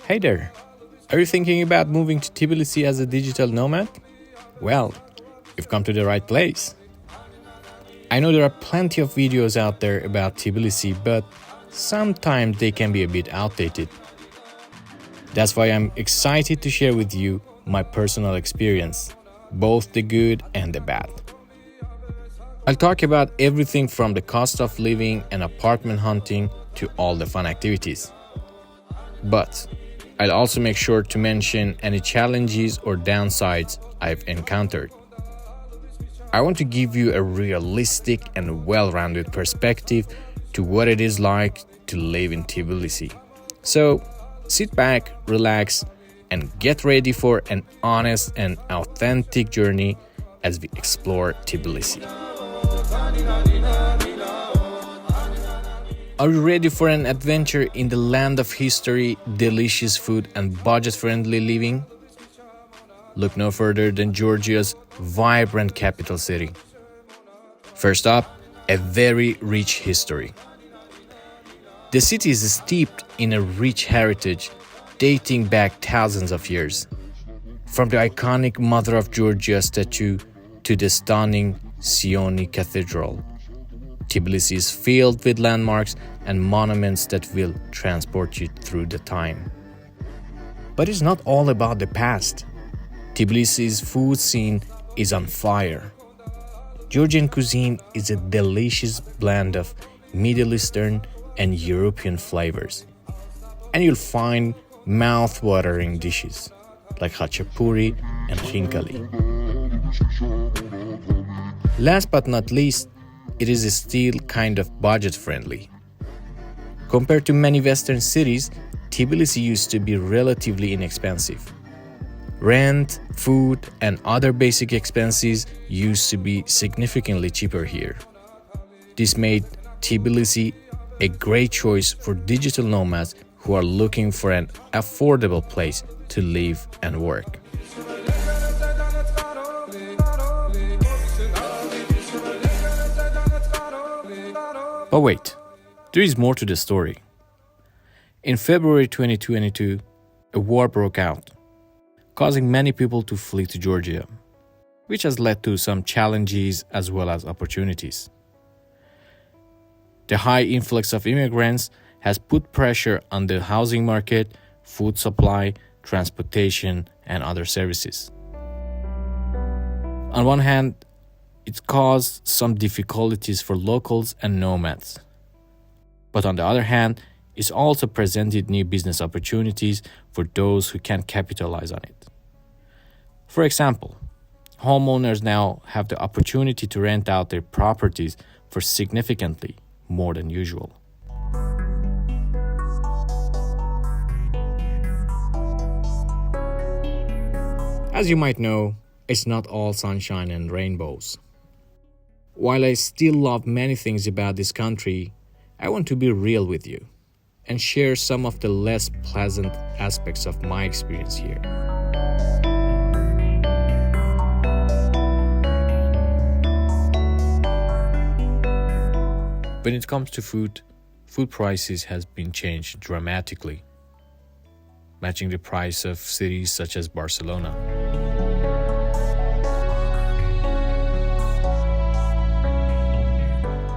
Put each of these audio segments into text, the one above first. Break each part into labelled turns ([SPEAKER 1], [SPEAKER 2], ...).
[SPEAKER 1] Hey there! Are you thinking about moving to Tbilisi as a digital nomad? Well, you've come to the right place. I know there are plenty of videos out there about Tbilisi, but sometimes they can be a bit outdated. That's why I'm excited to share with you my personal experience, both the good and the bad. I'll talk about everything from the cost of living and apartment hunting to all the fun activities. But I'll also make sure to mention any challenges or downsides I've encountered. I want to give you a realistic and well-rounded perspective to what it is like to live in Tbilisi. So sit back, relax, and get ready for an honest and authentic journey as we explore Tbilisi. Are you ready for an adventure in the land of history, delicious food, and budget-friendly living? Look no further than Georgia's vibrant capital city. First up, a very rich history. The city is steeped in a rich heritage dating back thousands of years. From the iconic Mother of Georgia statue to the stunning Sioni Cathedral, Tbilisi is filled with landmarks and monuments that will transport you through the time. But it's not all about the past. Tbilisi's food scene is on fire. Georgian cuisine is a delicious blend of Middle Eastern and European flavors. And you'll find mouth-watering dishes like khachapuri and khinkali. Last but not least, it is still kind of budget-friendly. Compared to many Western cities, Tbilisi used to be relatively inexpensive. Rent, food, and other basic expenses used to be significantly cheaper here. This made Tbilisi a great choice for digital nomads who are looking for an affordable place to live and work. But wait, there is more to the story. In February 2022, a war broke out, causing many people to flee to Georgia, which has led to some challenges as well as opportunities. The high influx of immigrants has put pressure on the housing market, food supply, transportation, and other services. On one hand, it caused some difficulties for locals and nomads. But on the other hand, it's also presented new business opportunities for those who can capitalize on it. For example, homeowners now have the opportunity to rent out their properties for significantly more than usual. As you might know, it's not all sunshine and rainbows. While I still love many things about this country, I want to be real with you and share some of the less pleasant aspects of my experience here. When it comes to food prices has been changed dramatically, matching the price of cities such as Barcelona.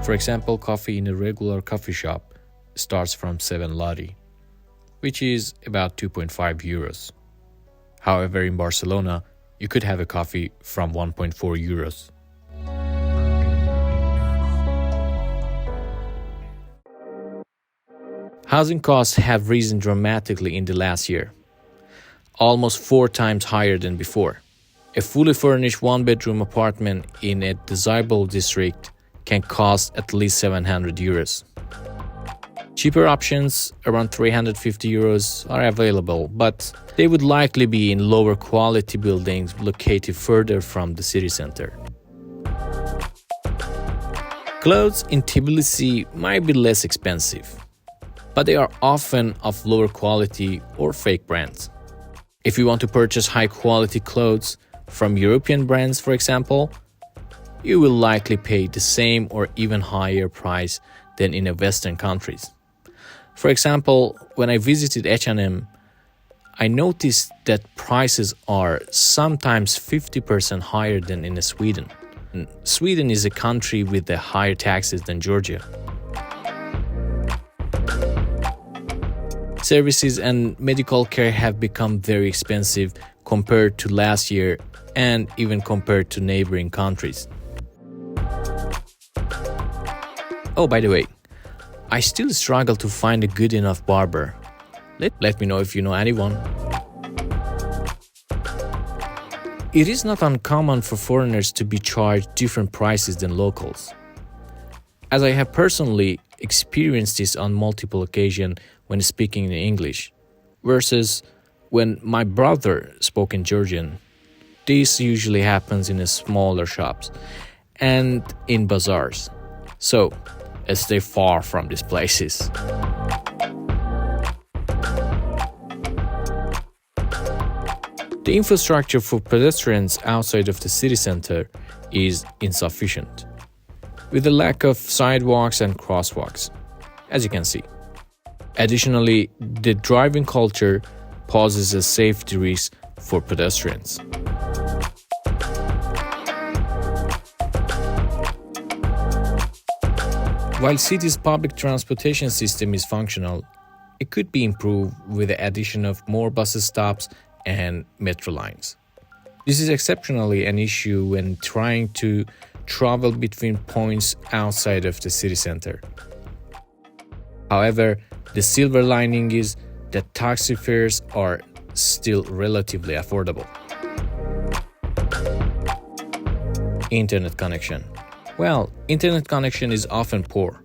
[SPEAKER 1] For example, coffee in a regular coffee shop starts from 7 lari, which is about 2.5 euros. However, in Barcelona, you could have a coffee from 1.4 euros. Housing costs have risen dramatically in the last year, almost 4 times higher than before. A fully furnished one-bedroom apartment in a desirable district can cost at least 700 euros. Cheaper options, around 350 euros, are available, but they would likely be in lower quality buildings located further from the city center. Clothes in Tbilisi might be less expensive, but they are often of lower quality or fake brands. If you want to purchase high-quality clothes from European brands, for example, you will likely pay the same or even higher price than in Western countries. For example, when I visited H&M, I noticed that prices are sometimes 50% higher than in Sweden. Sweden is a country with the higher taxes than Georgia. Services and medical care have become very expensive compared to last year and even compared to neighboring countries. Oh, by the way, I still struggle to find a good enough barber. Let me know if you know anyone. It is not uncommon for foreigners to be charged different prices than locals. As I have personally experienced this on multiple occasions when speaking in English, versus when my brother spoke in Georgian. This usually happens in smaller shops and in bazaars, so stay far from these places. The infrastructure for pedestrians outside of the city center is insufficient, with a lack of sidewalks and crosswalks, as you can see. Additionally, the driving culture poses a safety risk for pedestrians. While city's public transportation system is functional, it could be improved with the addition of more bus stops and metro lines. This is exceptionally an issue when trying to travel between points outside of the city center. However, the silver lining is that taxi fares are still relatively affordable. Internet connection. Well, internet connection is often poor,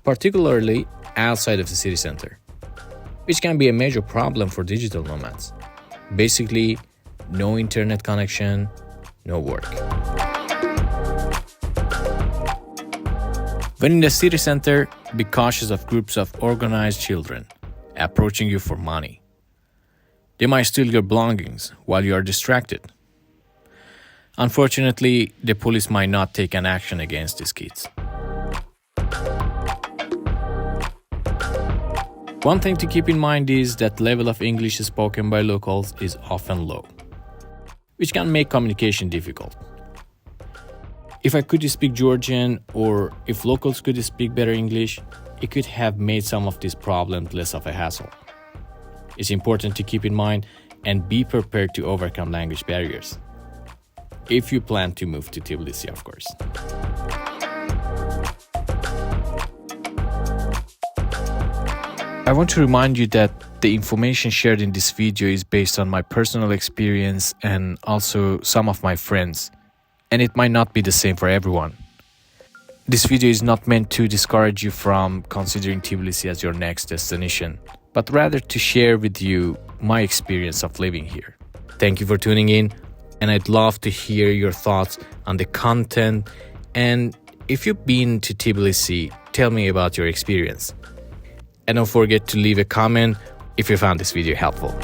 [SPEAKER 1] particularly outside of the city center, which can be a major problem for digital nomads. Basically, no internet connection, no work. When in the city center, be cautious of groups of organized children approaching you for money. They might steal your belongings while you are distracted. Unfortunately, the police might not take an action against these kids. One thing to keep in mind is that level of English spoken by locals is often low, which can make communication difficult. If I could speak Georgian, or if locals could speak better English, it could have made some of these problems less of a hassle. It's important to keep in mind and be prepared to overcome language barriers, if you plan to move to Tbilisi, of course. I want to remind you that the information shared in this video is based on my personal experience and also some of my friends, and it might not be the same for everyone. This video is not meant to discourage you from considering Tbilisi as your next destination, but rather to share with you my experience of living here. Thank you for tuning in, and I'd love to hear your thoughts on the content, and if you've been to Tbilisi, tell me about your experience. And don't forget to leave a comment if you found this video helpful.